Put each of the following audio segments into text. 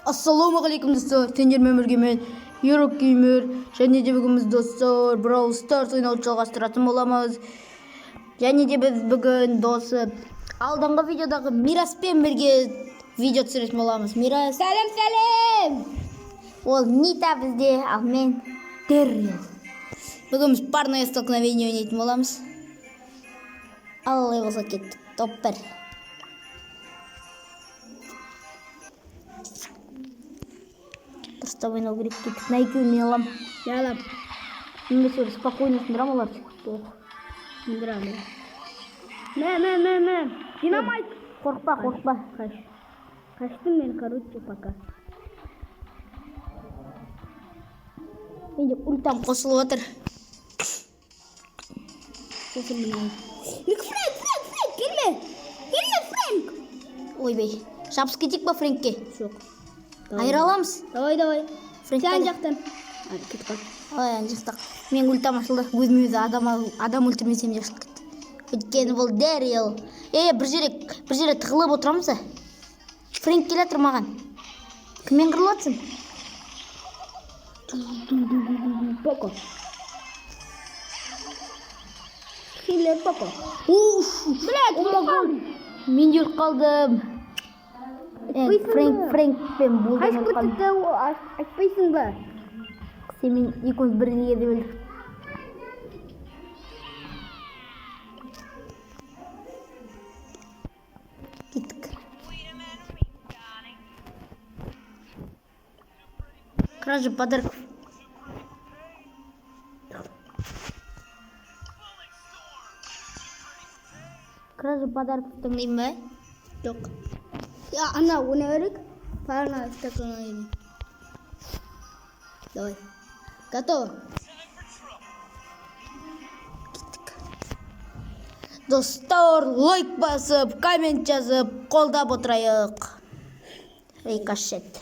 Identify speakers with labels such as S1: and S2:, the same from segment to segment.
S1: Ассалаумағалейкум достар, сендермен бірге мен Ерок Геймер және де бүгін біз достар Brawl Stars ойнауды жалғастыратын боламыз. Және де біз бүгін досы алдыңғы видеодағы Мираспен бірге видео түсіретін боламыз. Мирас,
S2: Сәлем!
S1: ол Нита бізде, ал мен Террил. Бүгін біз парное столкновение ойнайтын боламыз. Аллай болса кеттік. Топ 1. Дұрыстап ойнау керек кеттік. На екеуін мен алам.
S2: Я алам.
S1: Немесе спокойно сындырам олар.
S2: Сындырам. Мә. Динамайт.
S1: Қорқпа.
S2: Қаштым мен, короче, пока.
S1: Менде ультам қосылып отыр.
S2: Фрэнк, келме, Фрэнк.
S1: Ойбай. Шапыс кетейік па Фрэнкке?
S2: Жоқ.
S1: Айыра аламыз.
S2: Давай.
S1: Фрэнк
S2: Сен
S1: қайда?
S2: жақтан. Кет қал.
S1: Ой, ана жақтақ. Мен ультам ашылды. Өзім адам өлтірмесем де ашылып кетті. Өйткені бұл Дэрил. Бір жерге тығылып отырамыз. Фрэнк келе жатыр маған. Кіммен қырылып жатсың?
S2: Поко. Хиллер Поко.
S1: Мен де өліп қалдым. Фрэнкпен болдым.
S2: Қаш көрсетті, айтпайсың ба?
S1: Сен екеуміз бірге де өлдік. Кеттік. Кража подарков. Кража подарков тыңдайын ба?
S2: Жоқ. Я, ана, оны өрік. Парна стаканайын. Давай. Готово.
S1: Достар, лайк басып, коммент жазып, қолдап отырайық. Рикошет.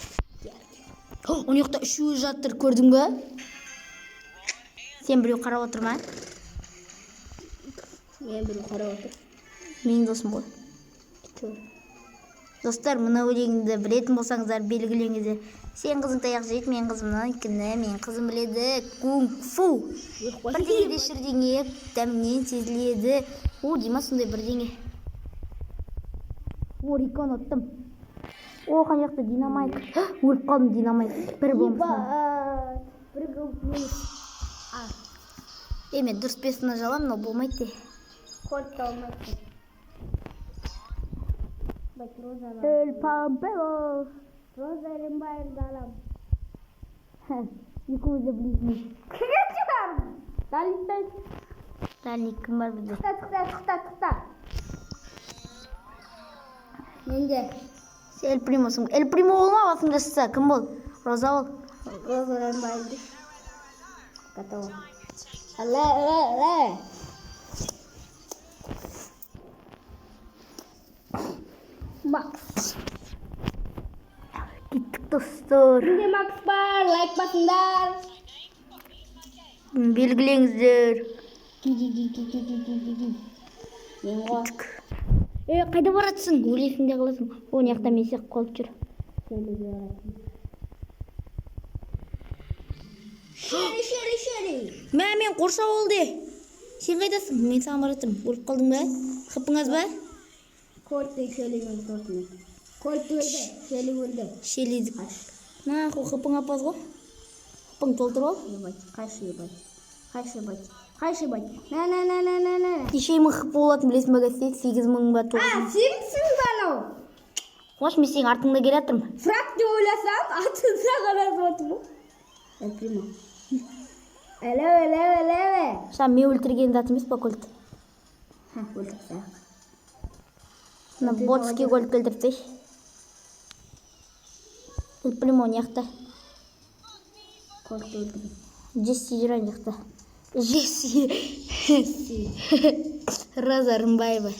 S1: Оны жоқта үшеуі жатыр, көрдің бе? Сен біреу қарап отыр ма?
S2: Мен біреу қарап отыр.
S1: Менің досым ғой. Достар, мына өлеңді білетін болсаңыздар белгілеңіздер. Сен қызың таяқ жейді, мен қызымнан кіні, мен қызым біледі. Кунг-фу. Бірдеңеде шірдеңе, дәмінен сезіледі. Дима сондай бірдеңе. Рикон оттым. Қай жақта динамайт. Өліп қалдым динамайт. Бір болмысына. Мен дұрыс персонаж аламын, но болмайды.
S2: Қорта алмайды.
S1: El Pampero.
S2: Розарин байырды алам.
S1: Екеуміз де білесің.
S2: Кіге шығам?
S1: Дальник кім бар бізде?
S2: Тұқта. Менде.
S1: Сен Эль Примосың. Эль Примо болма басыңда шықса. Кім бол? Роза бол.
S2: Розарин байырды. Готово. Алле. Макс.
S1: Кеттік достар.
S2: Менде Макс бар, лайк басыңдар.
S1: Белгілеңіздер.
S2: Кеттік.
S1: Қайда баратсың? Өлесіңде қаласың. О, неқта мен сияқты қолып жүр.
S2: Шери.
S1: Мен қоршау олды. Сен қайдасың? Мен саған баратырмын. Өліп қалдың ба? Қыпыңыз ба?
S2: Корты шелеген сортымен. Корты өлді.
S1: Шеледік. Қыпың апаз ғой. Қыпың толтыр ол.
S2: Қайшыбай. На.
S1: Неше мың қып болатын білесің ба гасте? 8 мың ба 9 мың.
S2: Сенсің ба анау?
S1: Қош, мен сенің артыңда келе жатырмын.
S2: Фрак деп ойласам, артында қарап отырмын. Прямо. Әле.
S1: Мен өлтірген зат емес па көлт?
S2: Өлтірсі.
S1: Ботске көлт келтірсей. Эль Примо неқта.
S2: Көлт өлтірді.
S1: Джесси жүр ан жақта. Джесси. Роза Рымбаева.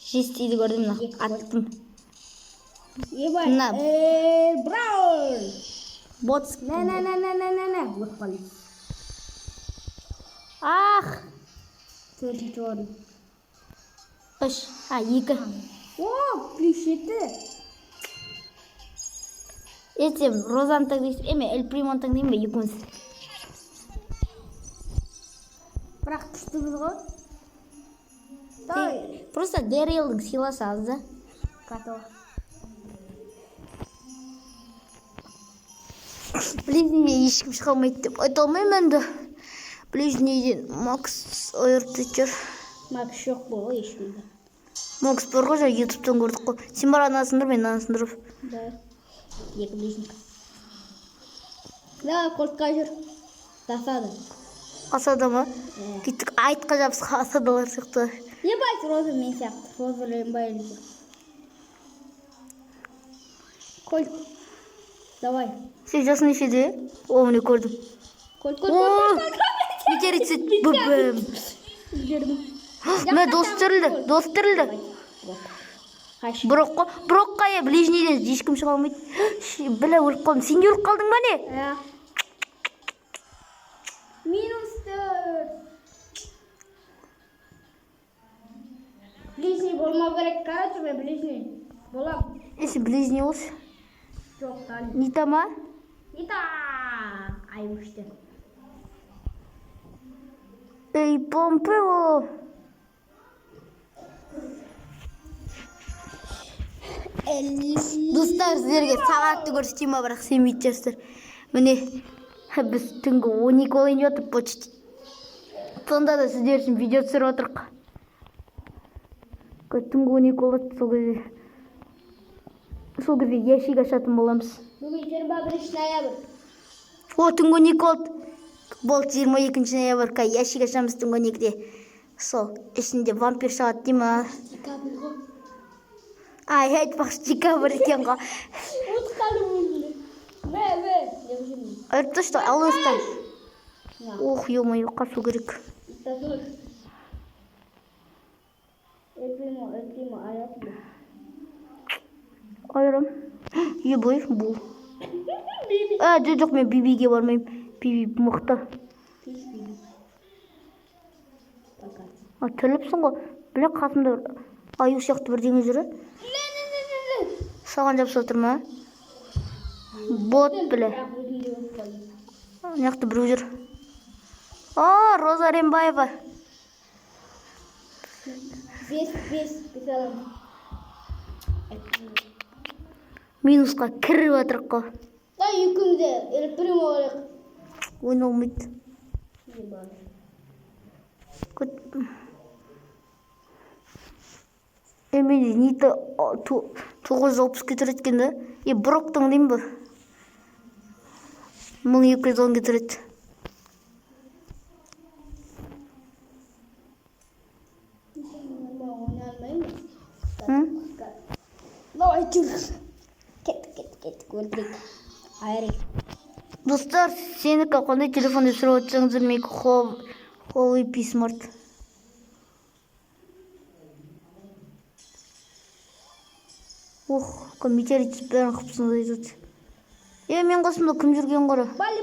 S1: Джессиді көрдім, аттым.
S2: Ебай. Браул.
S1: Ботс.
S2: На. Өтпалі.
S1: Ах!
S2: 34.
S1: Үш. 2.
S2: О, плюшеті.
S1: Сен Розаны таңдайсың, эме Эль Примоны таңдайсың ба екеуміз?
S2: Бірақ күштіміз ғой. Давай.
S1: Просто Дэрилдің сыйласы аз да.
S2: Готово.
S1: Ближний ешкім шыға алмайды деп айта алмаймын енді. Ближнийден Макс ойыртып жүр.
S2: Макс жоқ бұл ешкімді.
S1: Макс бар ғой, жаңа ютубтан көрдік қой. Сен бар анасын мен анасын дұрып.
S2: Да. Екі ближник. Давай, қортқа жүр. Тасады.
S1: Асада ма? Кеттік айтқа жабысқа асадалар сияқты.
S2: Ебать, Роза мен сияқты. Роза Рембай елді. Кольт. Давай.
S1: Сен жасың нешеде? О, міне көрдім.
S2: Кольт.
S1: Бекер етсет. Бұбым. Мен дос тірілді.
S2: Қаш.
S1: Брокқа е, ближнейден ешкім шыға алмайды. Біля өліп қалдым. Сен де өліп қалдың ба не?
S2: Минустер. Ближний болмау керек. Короче, мен ближний болам.
S1: Сен ближний болшы.
S2: Жоқ, дали.
S1: Нита ма?
S2: Нита. Ай, өшті.
S1: Эй, Помпео. Достар, сіздерге сағатты көрсетейін ба, бірақ сенбейтін жастар. Міне, біз түнгі 12 ойын жатып почти. Сонда да сіздер үшін видео түсіріп отырық. Түнгі 12 олады, сол кезде ящик ашатын боламыз.
S2: Бүгін 21 ноябрь.
S1: О, түнгі 12 олды. Болды 22 ноябрьға ящик ашамыз түнгі 12-де. Сол, ішінде вампир шығады дей ма? Ай, айтпақшы декабрь екен ға.
S2: Ұтқалым өзілі.
S1: Айтты что, алыстан. Ох, ё-моё, қашу керек.
S2: Эльпримо, аяты.
S1: Айрам. Ебой, бұл. Жоқ, мен бибиге бармайым. Биби мұқты. Тіліпсің ғой. Біле қасымда аю сияқты бірдеңе жүрі. Саған жапсы отыр ма? Бот біле. Неқті біреу жүр. О, Роза Рембаева.
S2: Бес.
S1: Минусқа кіріп атырық қой.
S2: Да, екімде Эльпримо олық.
S1: Ойналмайды. Мен Нита 960 кетір еткен да. Броктың дейм ба? 1210 кетір ет.
S2: Давай, жүр. Кеттік, өлтірек. Айрек.
S1: Достар, сенікі қандай телефон деп сұрап отырсаңыздар, менікі Huawei P Smart. Ох, метеорит бәрін қыпсыңыз айтады. Мен қасымда кім жүрген қара?
S2: Бали.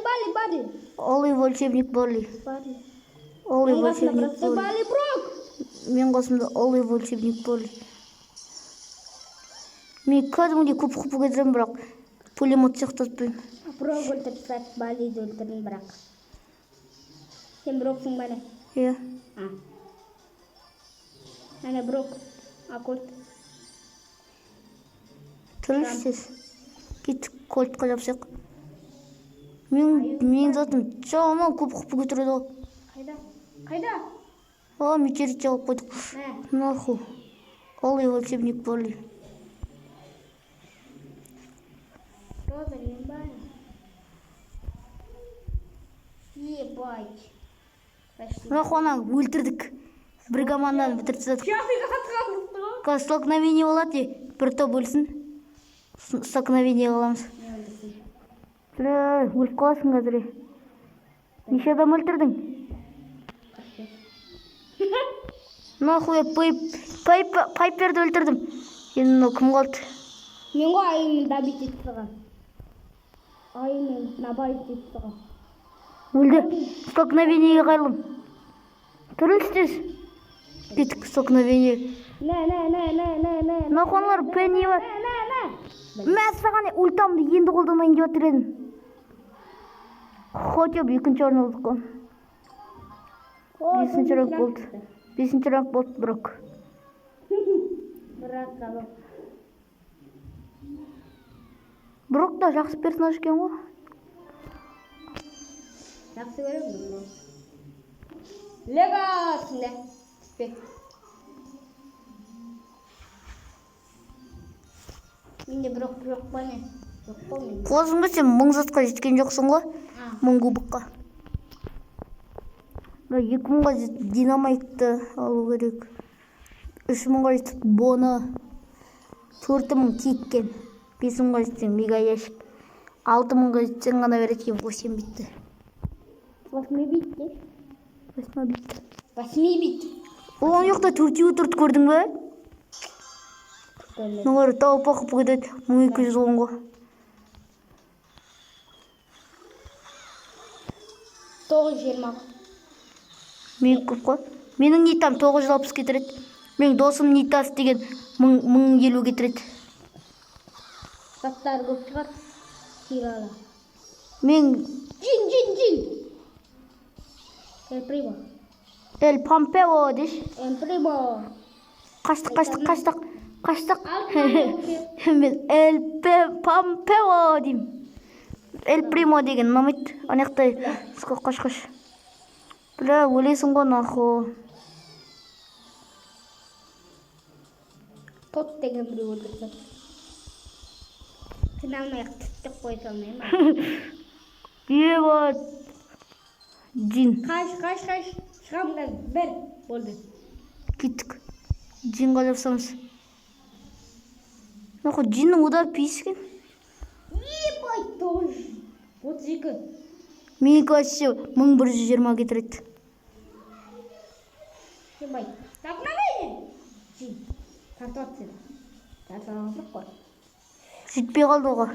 S1: Олый волшебник Бали. Олый волшебник Бали.
S2: Бали, брок.
S1: Мен қасымда олый волшебник Бали. Мен кәдімгідей көп кетірем, бірақ пулемет сияқтатпаймын.
S2: Брок өлтіріп сәт, Балиді өлтірдім бірақ. Сен броксың бәне?
S1: Иә.
S2: Әне брок, акольт.
S1: Түрлісіз. Кеттік кольтқа жапсақ. Мен затым жаман көп кетіреді ол.
S2: Қайда?
S1: Метеорит жағып қойдық. Наху. Олый волшебник Бали.
S2: Роза Рембай. Ебать.
S1: Наху ана өлтірдік. Бір команданы бітіріп тастадық. Столкновение болады, бір топ өлсін. Столкновение қыламыз. Өліп қаласың қазір. Неше адам өлтірдің? Нахуй, Пайперді өлтірдім. Енді кім қалды?
S2: Мен ғой айымен дабит етіп тұрған. Айымен набайт етіп тұрған.
S1: Өлді. Столкновениеге қайылым. Түрлістіз. Кеттік столкновение.
S2: Не.
S1: Нақонлар пенни бар. Мен саған ультамды енді қолданайын деп отыр едім. Хотя екінші орын алдық қой. Бесінші ранг болды. Бесінші ранг болды бірақ. Брок да жақсы персонаж екен ғой.
S2: Жақсы көремін. Лего түсінде. Менде жоқ па не? Жоқ па мен?
S1: Қозыңды сен 1000 затқа жеткен жоқсың ғой. 1000 кубыққа. 2000-ға жетіп динамайтты алу керек. 3000-ға жетіп боны. 4000 киккен. 5000-ға жетсең мега ящик. 6000-ға жетсең ғана береді 8 битті.
S2: 8 битті?
S1: 8 битті.
S2: 8 бит.
S1: Оған жоқта 4-ге тұрды көрдің бе? Нұғыр тауып ақып көдеді 1210 ғой.
S2: 920.
S1: Мен көп қой. Менің нитам 960 кетіреді. Менің досым нитасы деген 1050 кетіреді.
S2: Заттары көп шығар. Кирала.
S1: Мен
S2: Жин. El primo.
S1: El Pompeo деш.
S2: El primo.
S1: Қаштық. Мен El Pompeo дейм. El Primo деген ұнамайды. Анаяқтай қаш. Бля, өлесің ғой наху.
S2: Тот деген біреу өлтірді. Қиналмай-ақ түттік қой салмай.
S1: Ебат. Джин.
S2: Қаш. Шығамдан бір болды.
S1: Кеттік. Джинға жасамыз. Наху джиннің удар пейіскен.
S2: Ебай, 32.
S1: Менікі вообще 1120 кетіреді.
S2: Ебай, тартмамайды. Жин, тартуатсың. Тартуатсың қой.
S1: Жетпей қалды ғой.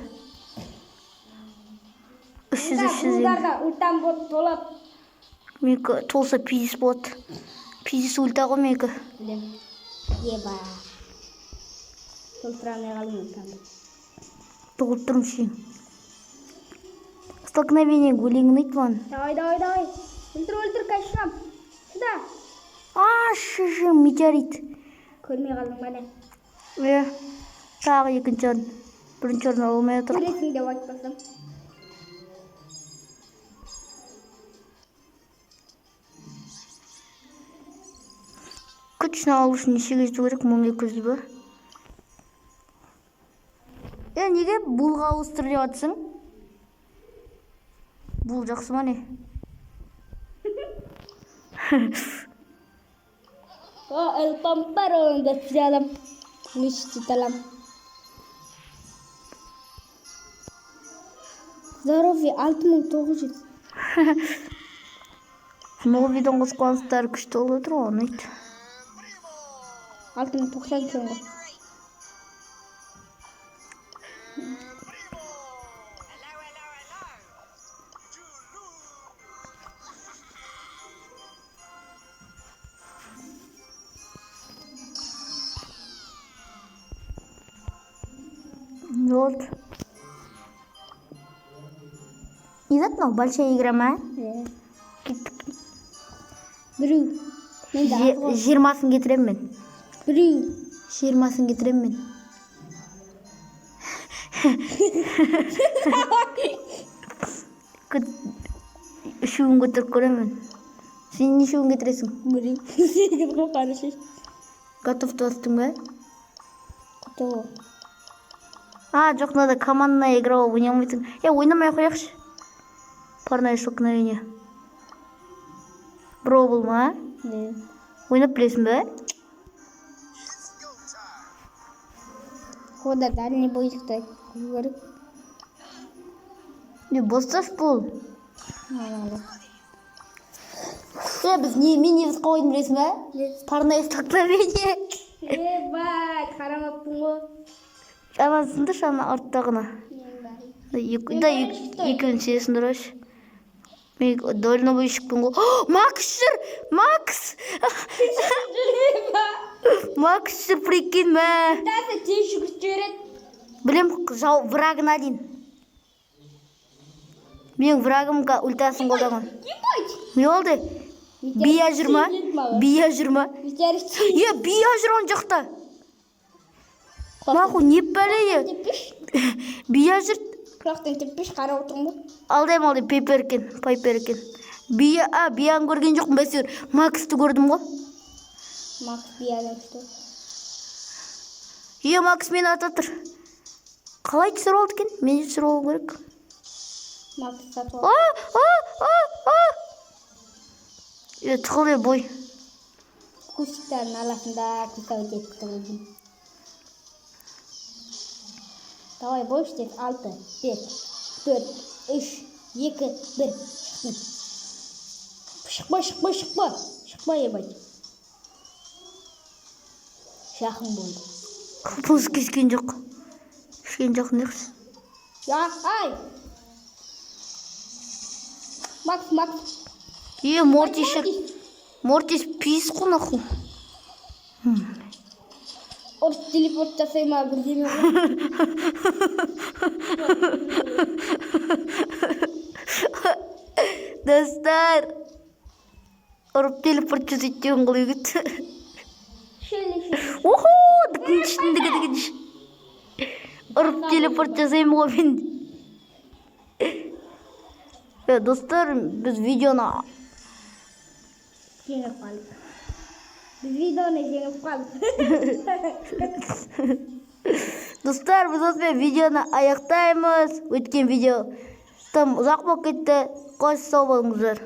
S1: 300.
S2: Ұлдарда ұлтан болып толап.
S1: Менікі толса пейіс болады. Пейіс ульта ғой менікі.
S2: Еба. Толтырамай қалың ұлтанды.
S1: Толып тұрмын шейін. Столкновение өлеңін айт маған.
S2: Давай. Өлтір, қашам. Сюда.
S1: Шыжы, метеорит.
S2: Көрмей қалдың бәне.
S1: Тағы екінші орын. Бірінші орын олмай отыр.
S2: Көресің деп айтпасам.
S1: Күшін алу үшін нешеге жету керек? 1200 ба? Неге бұлға ауыстыр деп атсың? Бұл жақсы ма не?
S2: El pampero de fialam. Мечталам. Здоровье 6900.
S1: Новидон қосқаныстары күшті олы отыр ғой, оны айт.
S2: 6090 екен ғой.
S1: Вот. Идет, большая игра ма?
S2: Біреу.
S1: 20-сын кетірем мен.
S2: Біреу.
S1: 20-сын кетірем мен. Үшеуін көтеріп көрем мен. Сен нешеуін кетіресің?
S2: Біреу. 8 ғой қарашы.
S1: Готов тостың ба?
S2: Готово.
S1: Жоқ, надо командная игра ойнамайтын. Ойнамай қояқшы. Парное столкновение. Бробл ма? Ойнап білесің бе?
S2: Хода дальний бойықтай. Көріп.
S1: Босташ бұл. Біз мини-візқа ойын білесің бе? Парное столкновение.
S2: Бай, қарамаппын ғой.
S1: Амансыңды шаны арттағына. Екеуін сесіңдір өш. Мен дольно бойшықпын ғой. Макс жүр! Макс! Макс прикинь, мә.
S2: Тәсі тез жүгіріп жібереді.
S1: Білем, врагына дейін. Мен врагымға ультасын қолдамын.
S2: Ебать!
S1: Не болды? Бия жүрма? Бия жүрма? Е, бия жүр он жақта. Мақу, не бәлейі? Бия жүр.
S2: Құлақтан теппеш қарап отырмын ба?
S1: Алдайым, пайпер екен. Бияны көрген жоқпын, бәсер. Максты көрдім ғой.
S2: Макс биядан күшті.
S1: Е, Макс мені ататыр. Қалай түсір олды екен? Мен түсір олу керек.
S2: Макс сатып алды.
S1: Тұқылы бой.
S2: Кустардың аласында күстау кетті тұрдым. Давай бой үштет. 6, 5, 4, 3, 2, 1. Шықпа. Шықпа ебать. Жақын болды.
S1: Қылпыз кескен жоқ. Неғыз.
S2: Ya, ай! Макс.
S1: Е, Мортис пис қой наху.
S2: Ұрыс телепорт жасай ма бірдеме ғой.
S1: Достар. Ұрып телепорт жасайды деген қалай кетті. Охо, дігіш. Ұрып телепорт жасаймын ғой мен. Достар, біз видеоны
S2: Жеңіп қалдық. Біз видеоны жеңіп қалдық.
S1: Достар, біз осымен видеоны аяқтаймыз. Өткен видео тым ұзақ болып кетті. Қош сау болыңыздар.